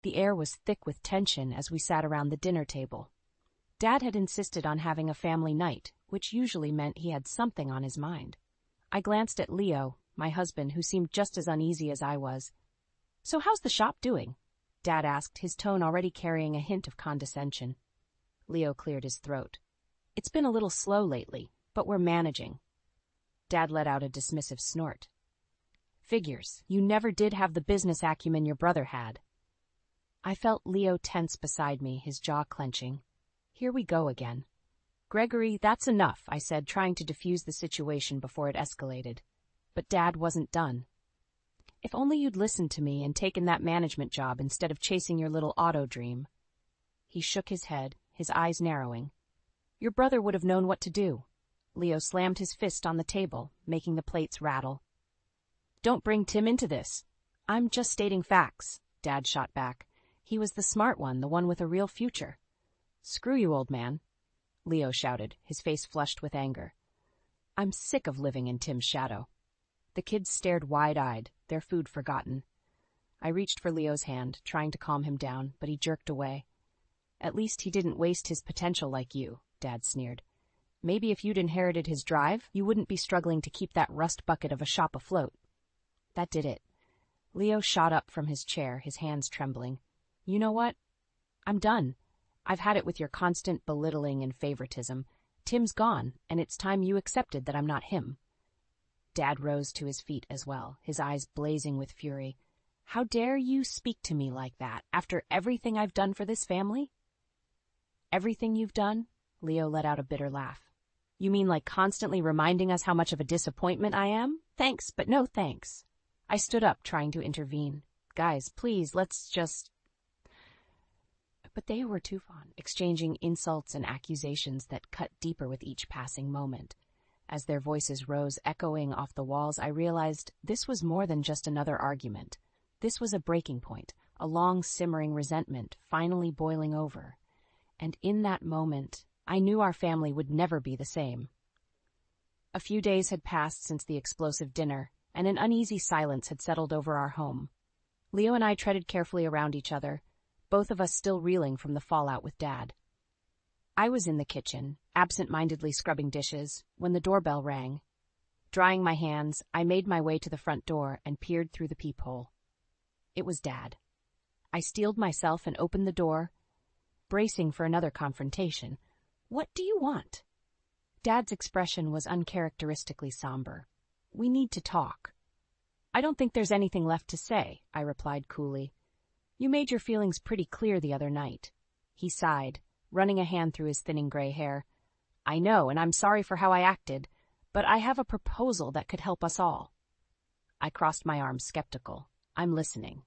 The air was thick with tension as we sat around the dinner table. Dad had insisted on having a family night, which usually meant he had something on his mind. I glanced at Leo, my husband, who seemed just as uneasy as I was. "So how's the shop doing?" Dad asked, his tone already carrying a hint of condescension. Leo cleared his throat. "It's been a little slow lately, but we're managing." Dad let out a dismissive snort. "Figures. You never did have the business acumen your brother had." I felt Leo tense beside me, his jaw clenching. Here we go again. "Gregory, that's enough," I said, trying to defuse the situation before it escalated. But Dad wasn't done. "If only you'd listened to me and taken that management job instead of chasing your little auto dream." He shook his head, his eyes narrowing. "Your brother would have known what to do." Leo slammed his fist on the table, making the plates rattle. "Don't bring Tim into this." "I'm just stating facts," Dad shot back. He was the smart one, the one with a real future. "Screw you, old man," Leo shouted, his face flushed with anger. "I'm sick of living in Tim's shadow." The kids stared wide-eyed, their food forgotten. I reached for Leo's hand, trying to calm him down, but he jerked away. "At least he didn't waste his potential like you," Dad sneered. "Maybe if you'd inherited his drive, you wouldn't be struggling to keep that rust bucket of a shop afloat." That did it. Leo shot up from his chair, his hands trembling. "You know what? I'm done. I've had it with your constant belittling and favoritism. Tim's gone, and it's time you accepted that I'm not him." Dad rose to his feet as well, his eyes blazing with fury. "How dare you speak to me like that, after everything I've done for this family?" "Everything you've done?" Leo let out a bitter laugh. "You mean like constantly reminding us how much of a disappointment I am? Thanks, but no thanks." I stood up, trying to intervene. "Guys, please, let's just—" But they were too fond, exchanging insults and accusations that cut deeper with each passing moment. As their voices rose, echoing off the walls, I realized this was more than just another argument. This was a breaking point, a long simmering resentment finally boiling over. And in that moment, I knew our family would never be the same. A few days had passed since the explosive dinner, and an uneasy silence had settled over our home. Leo and I treaded carefully around each other, both of us still reeling from the fallout with Dad. I was in the kitchen, absent-mindedly scrubbing dishes, when the doorbell rang. Drying my hands, I made my way to the front door and peered through the peephole. It was Dad. I steeled myself and opened the door, bracing for another confrontation. "What do you want?" Dad's expression was uncharacteristically somber. "We need to talk." "I don't think there's anything left to say," I replied coolly. "You made your feelings pretty clear the other night." He sighed, running a hand through his thinning gray hair. "I know, and I'm sorry for how I acted, but I have a proposal that could help us all." I crossed my arms, skeptical. "I'm listening."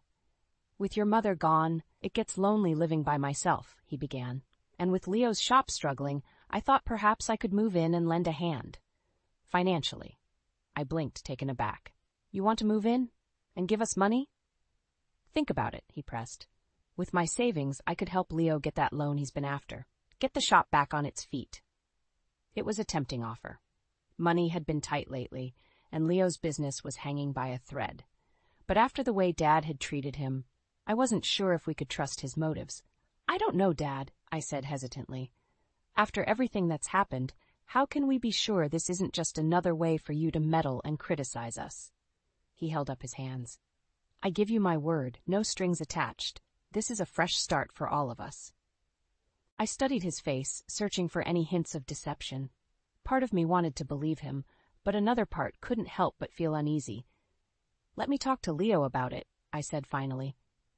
"With your mother gone, it gets lonely living by myself," he began. "And with Leo's shop struggling, I thought perhaps I could move in and lend a hand. Financially." I blinked, taken aback. "You want to move in? And give us money?" "Think about it," he pressed. "With my savings, I could help Leo get that loan he's been after. Get the shop back on its feet." It was a tempting offer. Money had been tight lately, and Leo's business was hanging by a thread. But after the way Dad had treated him, I wasn't sure if we could trust his motives. "I don't know, Dad," I said hesitantly. "After everything that's happened, how can we be sure this isn't just another way for you to meddle and criticize us?" He held up his hands. "I give you my word, no strings attached. This is a fresh start for all of us." I studied his face, searching for any hints of deception. Part of me wanted to believe him, but another part couldn't help but feel uneasy. "Let me talk to Leo about it," I said finally.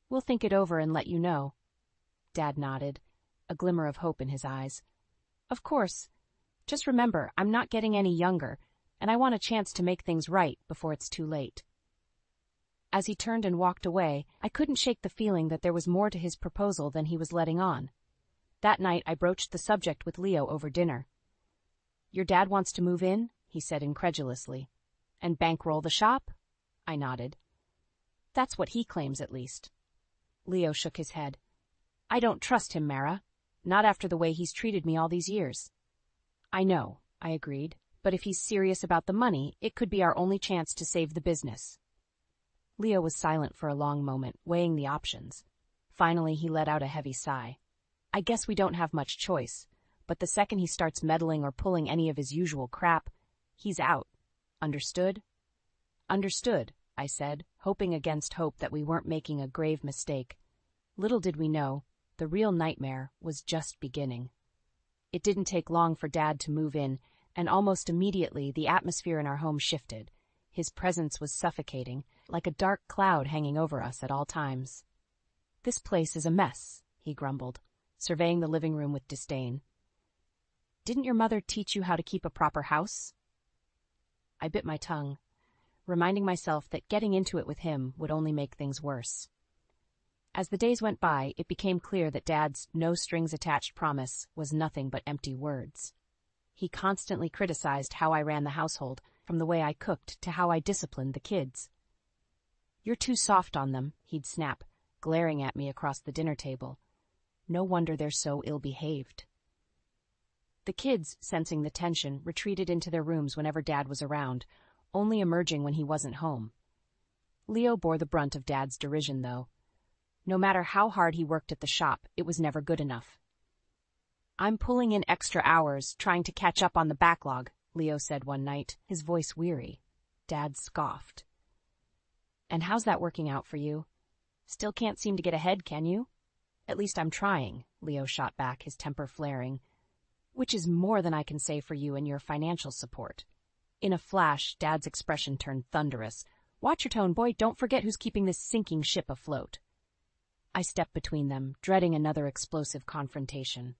"We'll think it over and let you know." Dad nodded, a glimmer of hope in his eyes. "Of course. Just remember, I'm not getting any younger, and I want a chance to make things right before it's too late." As he turned and walked away, I couldn't shake the feeling that there was more to his proposal than he was letting on. That night, I broached the subject with Leo over dinner. "Your dad wants to move in?" he said incredulously. "And bankroll the shop?" I nodded. "That's what he claims, at least." Leo shook his head. "I don't trust him, Mara. Not after the way he's treated me all these years." "I know," I agreed. "But if he's serious about the money, it could be our only chance to save the business." Leo was silent for a long moment, weighing the options. Finally, he let out a heavy sigh. I guess we don't have much choice, but the second he starts meddling or pulling any of his usual crap, he's out. Understood? Understood, I said, hoping against hope that we weren't making a grave mistake. Little did we know, the real nightmare was just beginning. It didn't take long for Dad to move in, and almost immediately the atmosphere in our home shifted. His presence was suffocating, like a dark cloud hanging over us at all times. This place is a mess, he grumbled, surveying the living room with disdain. Didn't your mother teach you how to keep a proper house? I bit my tongue, reminding myself that getting into it with him would only make things worse. As the days went by, it became clear that Dad's no-strings-attached promise was nothing but empty words. He constantly criticized how I ran the household, from the way I cooked to how I disciplined the kids. You're too soft on them, he'd snap, glaring at me across the dinner table. No wonder they're so ill-behaved. The kids, sensing the tension, retreated into their rooms whenever Dad was around, only emerging when he wasn't home. Leo bore the brunt of Dad's derision, though. No matter how hard he worked at the shop, it was never good enough. I'm pulling in extra hours, trying to catch up on the backlog, Leo said one night, his voice weary. Dad scoffed. And how's that working out for you? Still can't seem to get ahead, can you? At least I'm trying, Leo shot back, his temper flaring. Which is more than I can say for you and your financial support. In a flash, Dad's expression turned thunderous. Watch your tone, boy. Don't forget who's keeping this sinking ship afloat. I stepped between them, dreading another explosive confrontation.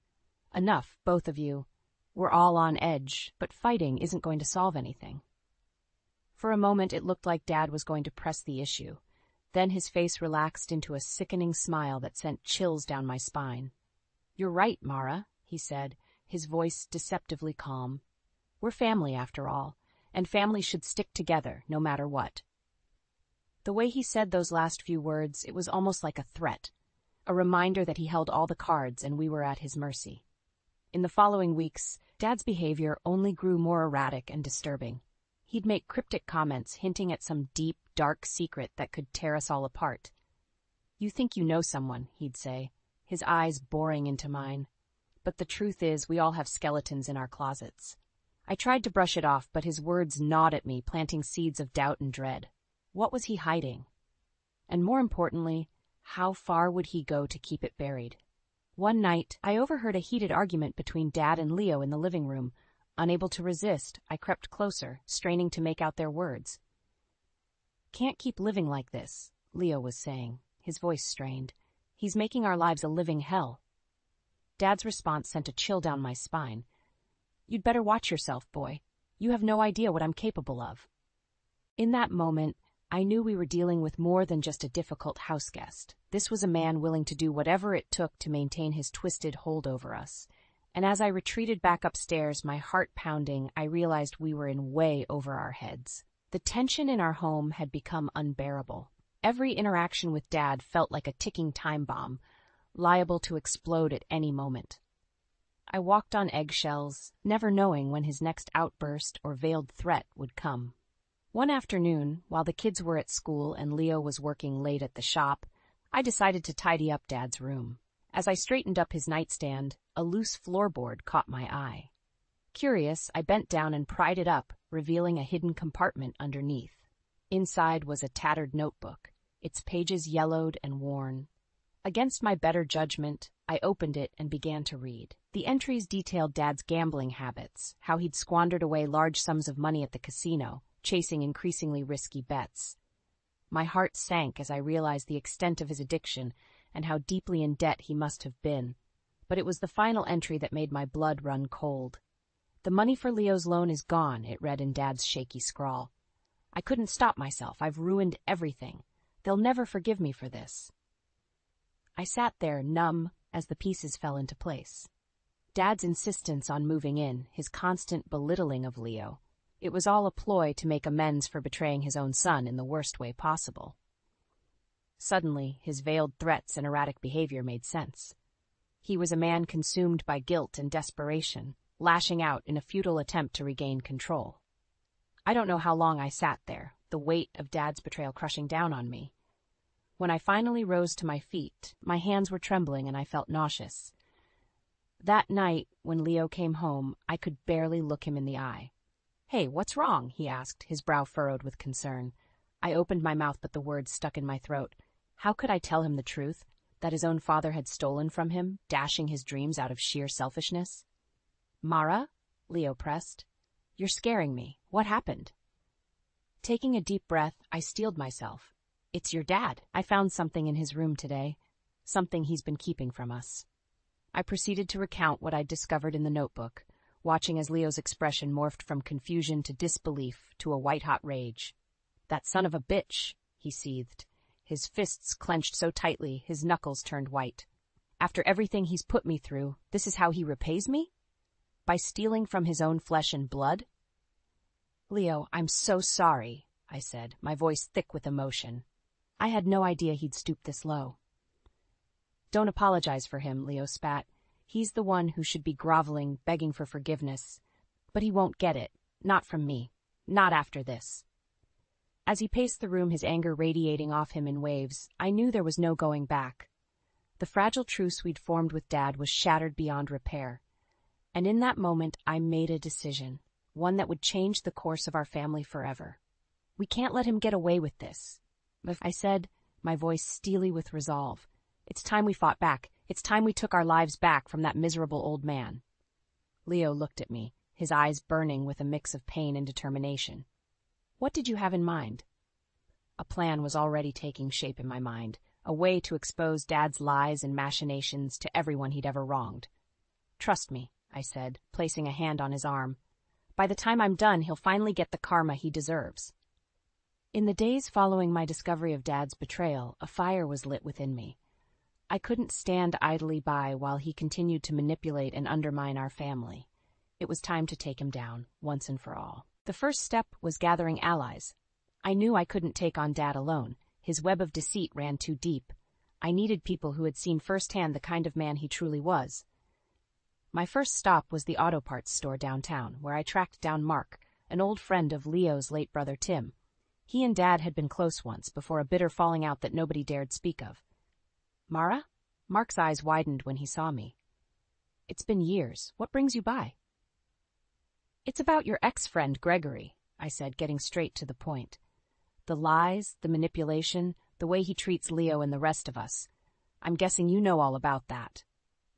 Enough, both of you. We're all on edge, but fighting isn't going to solve anything. For a moment, it looked like Dad was going to press the issue. Then his face relaxed into a sickening smile that sent chills down my spine. You're right, Mara, he said, his voice deceptively calm. We're family, after all, and families should stick together, no matter what. The way he said those last few words, it was almost like a threat, a reminder that he held all the cards and we were at his mercy. In the following weeks, Dad's behavior only grew more erratic and disturbing. He'd make cryptic comments hinting at some deep, dark secret that could tear us all apart. You think you know someone, he'd say, his eyes boring into mine. But the truth is, we all have skeletons in our closets. I tried to brush it off, but his words gnawed at me, planting seeds of doubt and dread. What was he hiding? And more importantly, how far would he go to keep it buried? One night, I overheard a heated argument between Dad and Leo in the living room. Unable to resist, I crept closer, straining to make out their words. Can't keep living like this, Leo was saying, his voice strained. He's making our lives a living hell. Dad's response sent a chill down my spine. You'd better watch yourself, boy. You have no idea what I'm capable of. In that moment, I knew we were dealing with more than just a difficult houseguest. This was a man willing to do whatever it took to maintain his twisted hold over us. And as I retreated back upstairs, my heart pounding, I realized we were in way over our heads. The tension in our home had become unbearable. Every interaction with Dad felt like a ticking time bomb, liable to explode at any moment. I walked on eggshells, never knowing when his next outburst or veiled threat would come. One afternoon, while the kids were at school and Leo was working late at the shop, I decided to tidy up Dad's room. As I straightened up his nightstand, a loose floorboard caught my eye. Curious, I bent down and pried it up, revealing a hidden compartment underneath. Inside was a tattered notebook, its pages yellowed and worn. Against my better judgment, I opened it and began to read. The entries detailed Dad's gambling habits, how he'd squandered away large sums of money at the casino, chasing increasingly risky bets. My heart sank as I realized the extent of his addiction and how deeply in debt he must have been. But it was the final entry that made my blood run cold. The money for Leo's loan is gone, it read in Dad's shaky scrawl. I couldn't stop myself. I've ruined everything. They'll never forgive me for this. I sat there, numb, as the pieces fell into place. Dad's insistence on moving in, his constant belittling of Leo. It was all a ploy to make amends for betraying his own son in the worst way possible. Suddenly, his veiled threats and erratic behavior made sense. He was a man consumed by guilt and desperation, lashing out in a futile attempt to regain control. I don't know how long I sat there, the weight of Dad's betrayal crushing down on me. When I finally rose to my feet, my hands were trembling and I felt nauseous. That night, when Leo came home, I could barely look him in the eye. "Hey, what's wrong?" he asked, his brow furrowed with concern. I opened my mouth, but the words stuck in my throat. How could I tell him the truth, that his own father had stolen from him, dashing his dreams out of sheer selfishness? "Mara?" Leo pressed. "You're scaring me. What happened?" Taking a deep breath, I steeled myself. "It's your dad. I found something in his room today. Something he's been keeping from us." I proceeded to recount what I'd discovered in the notebook, watching as Leo's expression morphed from confusion to disbelief to a white-hot rage. "That son of a bitch," he seethed, his fists clenched so tightly his knuckles turned white. "After everything he's put me through, this is how he repays me? By stealing from his own flesh and blood?" "Leo, I'm so sorry," I said, my voice thick with emotion. I had no idea he'd stoop this low. "Don't apologize for him," Leo spat. "He's the one who should be groveling, begging for forgiveness. But he won't get it. Not from me. Not after this." As he paced the room, his anger radiating off him in waves, I knew there was no going back. The fragile truce we'd formed with Dad was shattered beyond repair. And in that moment, I made a decision, one that would change the course of our family forever. "We can't let him get away with this," I said, my voice steely with resolve. "It's time we fought back. It's time we took our lives back from that miserable old man." Leo looked at me, his eyes burning with a mix of pain and determination. "What did you have in mind?" A plan was already taking shape in my mind, a way to expose Dad's lies and machinations to everyone he'd ever wronged. "Trust me," I said, placing a hand on his arm. "By the time I'm done, he'll finally get the karma he deserves." In the days following my discovery of Dad's betrayal, a fire was lit within me. I couldn't stand idly by while he continued to manipulate and undermine our family. It was time to take him down, once and for all. The first step was gathering allies. I knew I couldn't take on Dad alone. His web of deceit ran too deep. I needed people who had seen firsthand the kind of man he truly was. My first stop was the auto parts store downtown, where I tracked down Mark, an old friend of Leo's late brother Tim. He and Dad had been close once, before a bitter falling out that nobody dared speak of. "Mara?" Mark's eyes widened when he saw me. "It's been years. What brings you by?" "It's about your ex-friend, Gregory," I said, getting straight to the point. "The lies, the manipulation, the way he treats Leo and the rest of us. I'm guessing you know all about that."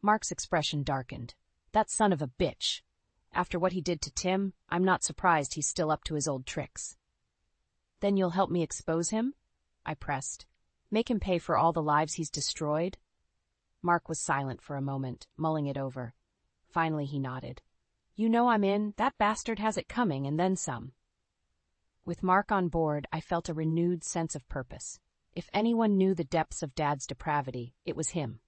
Mark's expression darkened. "That son of a bitch. After what he did to Tim, I'm not surprised he's still up to his old tricks." "Then you'll help me expose him?" I pressed. "Make him pay for all the lives he's destroyed?" Mark was silent for a moment, mulling it over. Finally he nodded. "You know I'm in. That bastard has it coming, and then some." With Mark on board, I felt a renewed sense of purpose. If anyone knew the depths of Dad's depravity, it was him.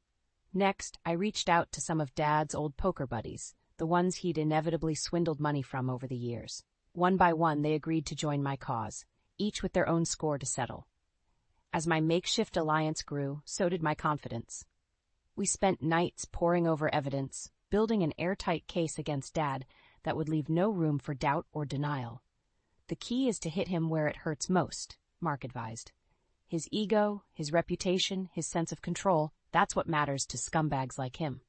Next, I reached out to some of Dad's old poker buddies, the ones he'd inevitably swindled money from over the years. One by one, they agreed to join my cause, each with their own score to settle. As my makeshift alliance grew, so did my confidence. We spent nights poring over evidence, building an airtight case against Dad that would leave no room for doubt or denial. "The key is to hit him where it hurts most," Mark advised. "His ego, his reputation, his sense of control, that's what matters to scumbags like him."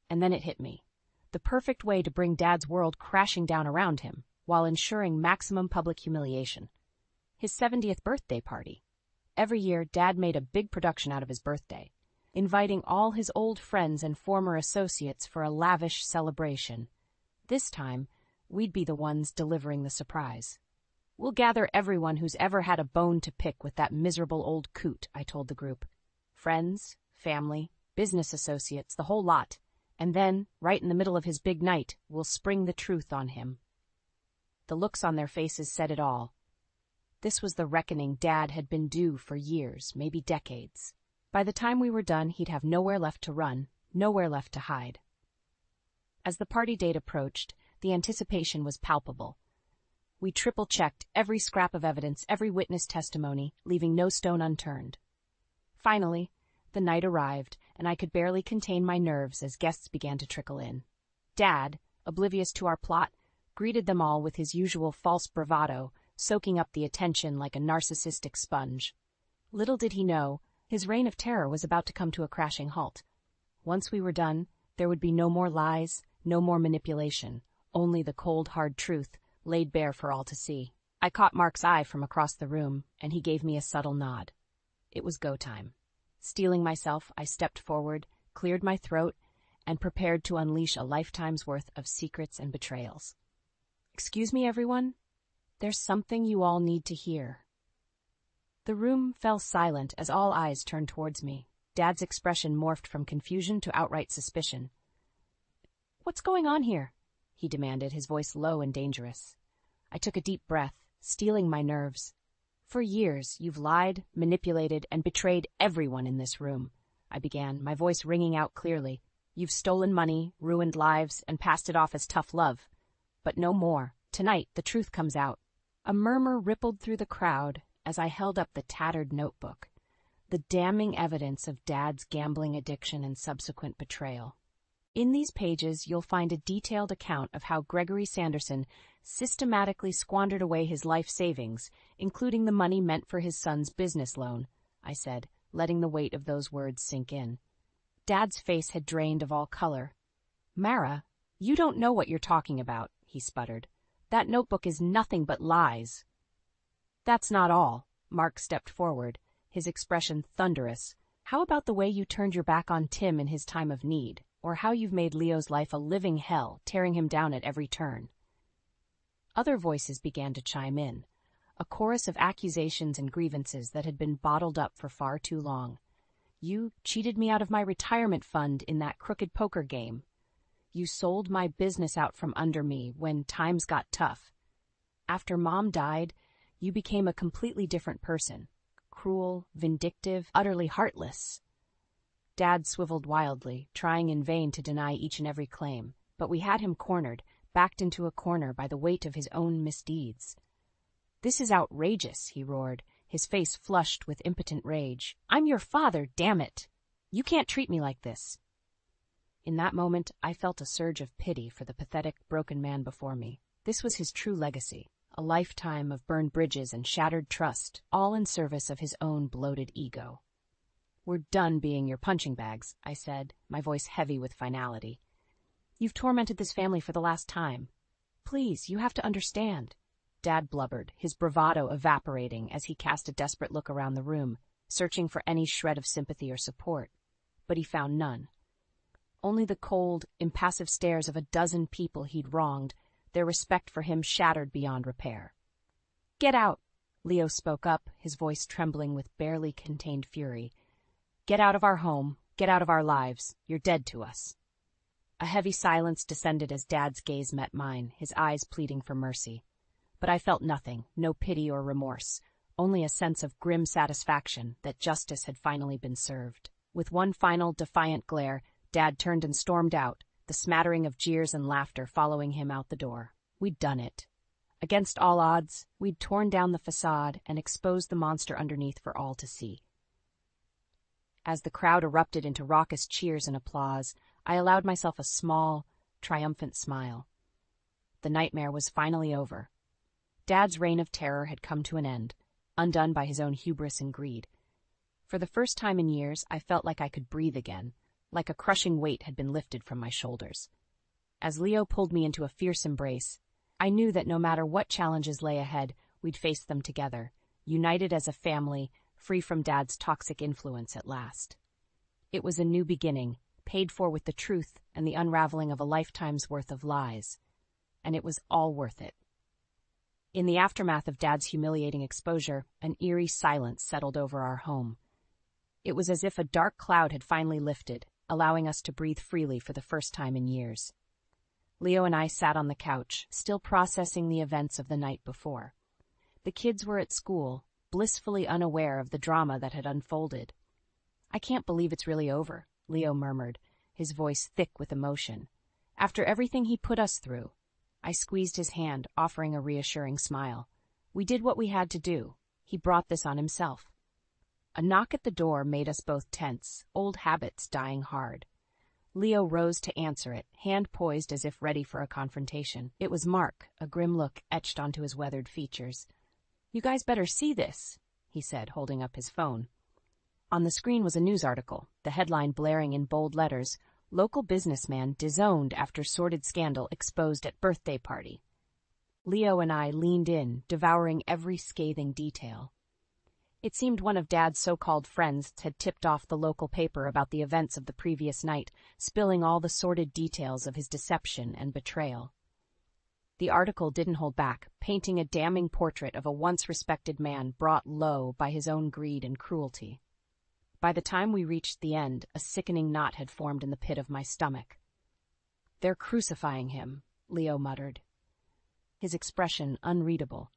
And then it hit me. The perfect way to bring Dad's world crashing down around him, while ensuring maximum public humiliation. His 70th birthday party. Every year, Dad made a big production out of his birthday, inviting all his old friends and former associates for a lavish celebration. This time, we'd be the ones delivering the surprise. "We'll gather everyone who's ever had a bone to pick with that miserable old coot," I told the group. "Friends, family, business associates, the whole lot. And then, right in the middle of his big night, we'll spring the truth on him." The looks on their faces said it all. This was the reckoning Dad had been due for years, maybe decades. By the time we were done, he'd have nowhere left to run, nowhere left to hide. As the party date approached, the anticipation was palpable. We triple-checked every scrap of evidence, every witness testimony, leaving no stone unturned. Finally, the night arrived, and I could barely contain my nerves as guests began to trickle in. Dad, oblivious to our plot, greeted them all with his usual false bravado, soaking up the attention like a narcissistic sponge. Little did he know, his reign of terror was about to come to a crashing halt. Once we were done, there would be no more lies, no more manipulation, only the cold, hard truth, laid bare for all to see. I caught Mark's eye from across the room, and he gave me a subtle nod. It was go time. Steeling myself, I stepped forward, cleared my throat, and prepared to unleash a lifetime's worth of secrets and betrayals. "Excuse me, everyone. There's something you all need to hear." The room fell silent as all eyes turned towards me. Dad's expression morphed from confusion to outright suspicion. "What's going on here?" he demanded, his voice low and dangerous. I took a deep breath, steeling my nerves. "For years, you've lied, manipulated, and betrayed everyone in this room," I began, my voice ringing out clearly. "You've stolen money, ruined lives, and passed it off as tough love. But no more. Tonight, the truth comes out." A murmur rippled through the crowd as I held up the tattered notebook, the damning evidence of Dad's gambling addiction and subsequent betrayal. In these pages, you'll find a detailed account of how Gregory Sanderson systematically squandered away his life savings, including the money meant for his son's business loan, I said, letting the weight of those words sink in. Dad's face had drained of all color. "Mara, you don't know what you're talking about," he sputtered. "That notebook is nothing but lies." "That's not all." Mark stepped forward, his expression thunderous. "How about the way you turned your back on Tim in his time of need, or how you've made Leo's life a living hell, tearing him down at every turn?" Other voices began to chime in, a chorus of accusations and grievances that had been bottled up for far too long. "You cheated me out of my retirement fund in that crooked poker game. You sold my business out from under me when times got tough. After Mom died, you became a completely different person. Cruel, vindictive, utterly heartless." Dad swiveled wildly, trying in vain to deny each and every claim, but we had him cornered, backed into a corner by the weight of his own misdeeds. "This is outrageous," he roared, his face flushed with impotent rage. "I'm your father, damn it! You can't treat me like this." In that moment, I felt a surge of pity for the pathetic, broken man before me. This was his true legacy, a lifetime of burned bridges and shattered trust, all in service of his own bloated ego. "We're done being your punching bags," I said, my voice heavy with finality. "You've tormented this family for the last time. Please, you have to understand." Dad blubbered, his bravado evaporating as he cast a desperate look around the room, searching for any shred of sympathy or support. But he found none. Only the cold, impassive stares of a dozen people he'd wronged, their respect for him shattered beyond repair. "Get out," Leo spoke up, his voice trembling with barely contained fury. "Get out of our home, get out of our lives. You're dead to us." A heavy silence descended as Dad's gaze met mine, his eyes pleading for mercy. But I felt nothing, no pity or remorse, only a sense of grim satisfaction that justice had finally been served. With one final defiant glare, Dad turned and stormed out, the smattering of jeers and laughter following him out the door. We'd done it. Against all odds, we'd torn down the facade and exposed the monster underneath for all to see. As the crowd erupted into raucous cheers and applause, I allowed myself a small, triumphant smile. The nightmare was finally over. Dad's reign of terror had come to an end, undone by his own hubris and greed. For the first time in years, I felt like I could breathe again, like a crushing weight had been lifted from my shoulders. As Leo pulled me into a fierce embrace, I knew that no matter what challenges lay ahead, we'd face them together, united as a family, free from Dad's toxic influence at last. It was a new beginning, paid for with the truth and the unraveling of a lifetime's worth of lies. And it was all worth it. In the aftermath of Dad's humiliating exposure, an eerie silence settled over our home. It was as if a dark cloud had finally lifted, allowing us to breathe freely for the first time in years. Leo and I sat on the couch, still processing the events of the night before. The kids were at school, blissfully unaware of the drama that had unfolded. "I can't believe it's really over," Leo murmured, his voice thick with emotion. "After everything he put us through." I squeezed his hand, offering a reassuring smile. "We did what we had to do. He brought this on himself." A knock at the door made us both tense, old habits dying hard. Leo rose to answer it, hand poised as if ready for a confrontation. It was Mark, a grim look etched onto his weathered features. "You guys better see this," he said, holding up his phone. On the screen was a news article, the headline blaring in bold letters, "Local businessman disowned after sordid scandal exposed at birthday party." Leo and I leaned in, devouring every scathing detail. It seemed one of Dad's so-called friends had tipped off the local paper about the events of the previous night, spilling all the sordid details of his deception and betrayal. The article didn't hold back, painting a damning portrait of a once-respected man brought low by his own greed and cruelty. By the time we reached the end, a sickening knot had formed in the pit of my stomach. "They're crucifying him," Leo muttered, his expression unreadable.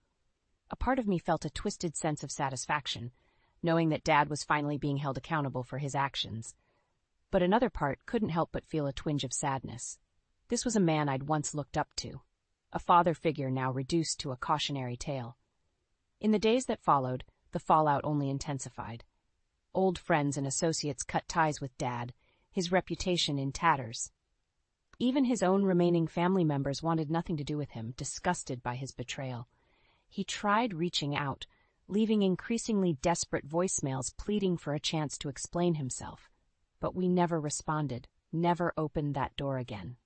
A part of me felt a twisted sense of satisfaction, knowing that Dad was finally being held accountable for his actions. But another part couldn't help but feel a twinge of sadness. This was a man I'd once looked up to, a father figure now reduced to a cautionary tale. In the days that followed, the fallout only intensified. Old friends and associates cut ties with Dad, his reputation in tatters. Even his own remaining family members wanted nothing to do with him, disgusted by his betrayal. He tried reaching out, leaving increasingly desperate voicemails pleading for a chance to explain himself. But we never responded, never opened that door again.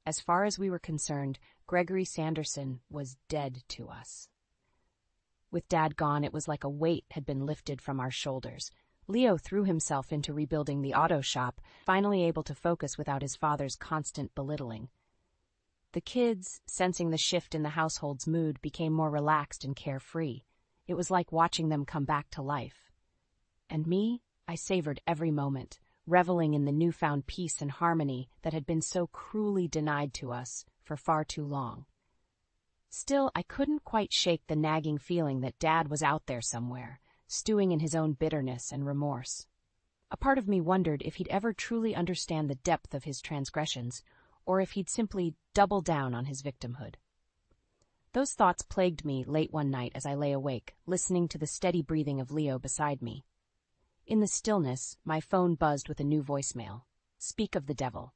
As far as we were concerned, Gregory Sanderson was dead to us. With Dad gone, it was like a weight had been lifted from our shoulders. Leo threw himself into rebuilding the auto shop, finally able to focus without his father's constant belittling. The kids, sensing the shift in the household's mood, became more relaxed and carefree. It was like watching them come back to life. And me, I savored every moment, reveling in the newfound peace and harmony that had been so cruelly denied to us for far too long. Still, I couldn't quite shake the nagging feeling that Dad was out there somewhere, stewing in his own bitterness and remorse. A part of me wondered if he'd ever truly understand the depth of his transgressions, or if he'd simply double down on his victimhood. Those thoughts plagued me late one night as I lay awake, listening to the steady breathing of Leo beside me. In the stillness, my phone buzzed with a new voicemail. "Speak of the devil."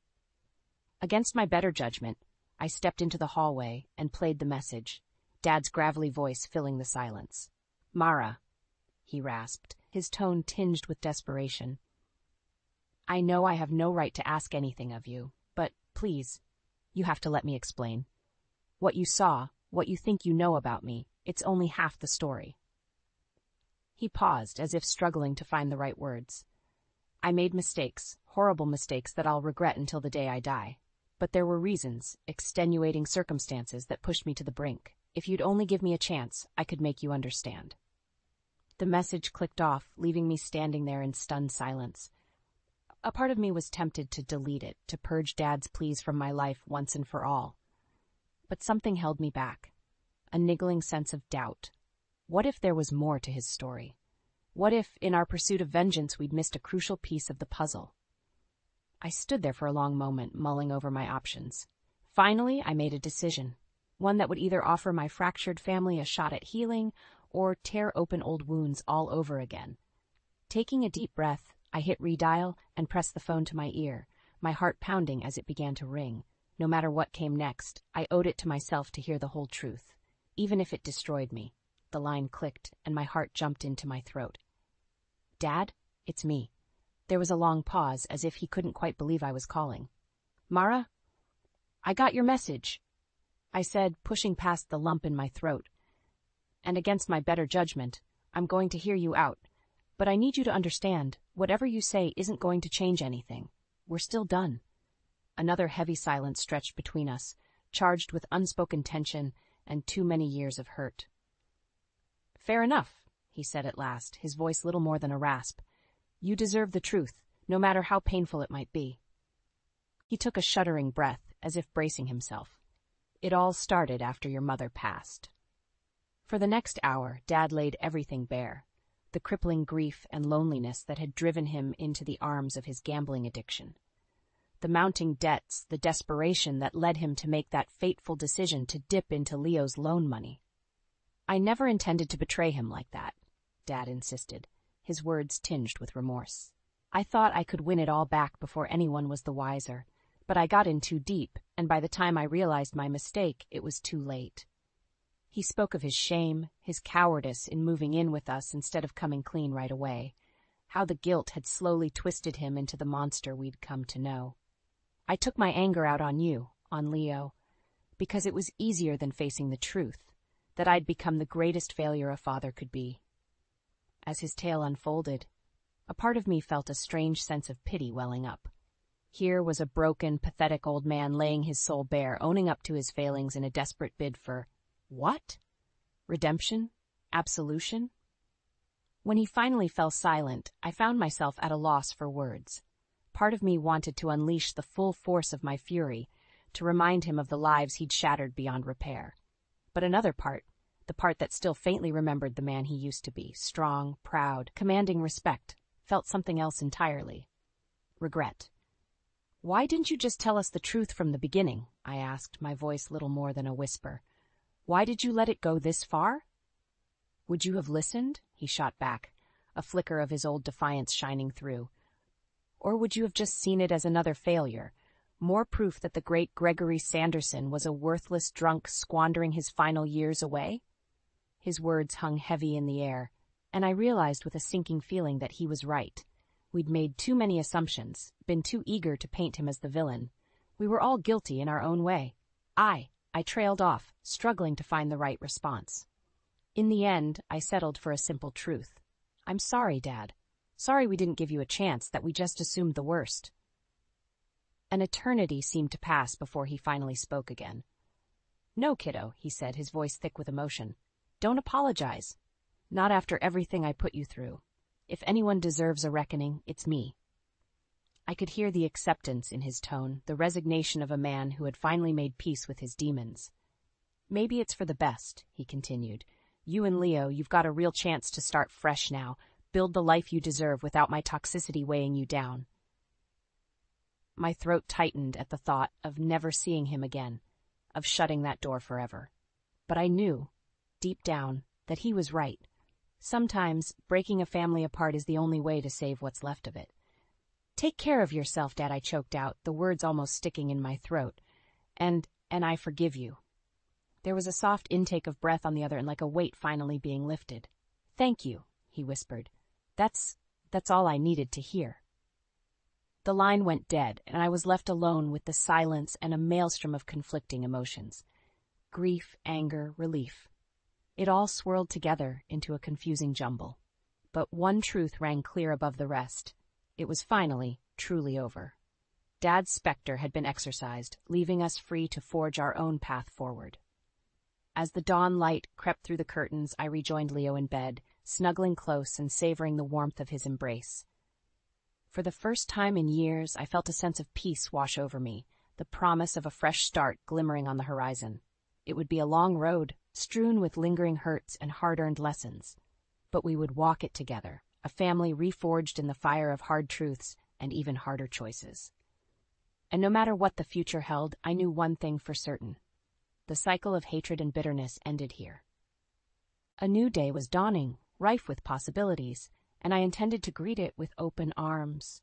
Against my better judgment, I stepped into the hallway and played the message, Dad's gravelly voice filling the silence. "Mara," he rasped, his tone tinged with desperation. "I know I have no right to ask anything of you, but please, you have to let me explain. What you saw, what you think you know about me, it's only half the story." He paused, as if struggling to find the right words. "I made mistakes, horrible mistakes that I'll regret until the day I die. But there were reasons, extenuating circumstances that pushed me to the brink. If you'd only give me a chance, I could make you understand." The message clicked off, leaving me standing there in stunned silence. A part of me was tempted to delete it, to purge Dad's pleas from my life once and for all. But something held me back, a niggling sense of doubt. What if there was more to his story? What if, in our pursuit of vengeance, we'd missed a crucial piece of the puzzle? I stood there for a long moment, mulling over my options. Finally, I made a decision, one that would either offer my fractured family a shot at healing or tear open old wounds all over again. Taking a deep breath, I hit redial and pressed the phone to my ear, my heart pounding as it began to ring. No matter what came next, I owed it to myself to hear the whole truth, even if it destroyed me. The line clicked, and my heart jumped into my throat. "Dad, it's me." There was a long pause, as if he couldn't quite believe I was calling. "Mara? I got your message," I said, pushing past the lump in my throat. "And against my better judgment, I'm going to hear you out. But I need you to understand, whatever you say isn't going to change anything. We're still done." Another heavy silence stretched between us, charged with unspoken tension and too many years of hurt. "Fair enough," he said at last, his voice little more than a rasp. "You deserve the truth, no matter how painful it might be." He took a shuddering breath, as if bracing himself. "It all started after your mother passed." For the next hour, Dad laid everything bare, the crippling grief and loneliness that had driven him into the arms of his gambling addiction. The mounting debts, the desperation that led him to make that fateful decision to dip into Leo's loan money. "I never intended to betray him like that," Dad insisted, his words tinged with remorse. "I thought I could win it all back before anyone was the wiser, but I got in too deep, and by the time I realized my mistake, it was too late." He He spoke of his shame, his cowardice in moving in with us instead of coming clean right away, how the guilt had slowly twisted him into the monster we'd come to know. I took my anger out on you, on Leo, because it was easier than facing the truth, that I'd become the greatest failure a father could be. As his tale unfolded, a part of me felt a strange sense of pity welling up. Here was a broken, pathetic old man laying his soul bare, owning up to his failings in a desperate bid for what? Redemption? Absolution? When he finally fell silent, I found myself at a loss for words. Part of me wanted to unleash the full force of my fury, to remind him of the lives he'd shattered beyond repair. But another part, the part that still faintly remembered the man he used to be, strong, proud, commanding respect, felt something else entirely. Regret. "Why didn't you just tell us the truth from the beginning?" I asked, my voice little more than a whisper. "Why did you let it go this far?" "Would you have listened?" he shot back, a flicker of his old defiance shining through. "Or would you have just seen it as another failure, more proof that the great Gregory Sanderson was a worthless drunk squandering his final years away?" His words hung heavy in the air, and I realized with a sinking feeling that he was right. We'd made too many assumptions, been too eager to paint him as the villain. We were all guilty in our own way. I trailed off, struggling to find the right response. In the end, I settled for a simple truth. "I'm sorry, Dad. Sorry we didn't give you a chance, that we just assumed the worst." An eternity seemed to pass before he finally spoke again. "No, kiddo," he said, his voice thick with emotion. "Don't apologize. Not after everything I put you through. If anyone deserves a reckoning, it's me." I could hear the acceptance in his tone, the resignation of a man who had finally made peace with his demons. "Maybe it's for the best," he continued. "You and Leo, you've got a real chance to start fresh now, build the life you deserve without my toxicity weighing you down." My throat tightened at the thought of never seeing him again, of shutting that door forever. But I knew, deep down, that he was right. Sometimes, breaking a family apart is the only way to save what's left of it. "Take care of yourself, Dad," I choked out, the words almost sticking in my throat. And I forgive you." There was a soft intake of breath on the other end, like a weight finally being lifted. "Thank you," he whispered. That's all I needed to hear." The line went dead, and I was left alone with the silence and a maelstrom of conflicting emotions. Grief, anger, relief. It all swirled together into a confusing jumble. But one truth rang clear above the rest. It was finally, truly over. Dad's specter had been exorcised, leaving us free to forge our own path forward. As the dawn light crept through the curtains, I rejoined Leo in bed, snuggling close and savoring the warmth of his embrace. For the first time in years, I felt a sense of peace wash over me, the promise of a fresh start glimmering on the horizon. It would be a long road, strewn with lingering hurts and hard-earned lessons. But we would walk it together, a family reforged in the fire of hard truths and even harder choices. And no matter what the future held, I knew one thing for certain. The cycle of hatred and bitterness ended here. A new day was dawning, rife with possibilities, and I intended to greet it with open arms.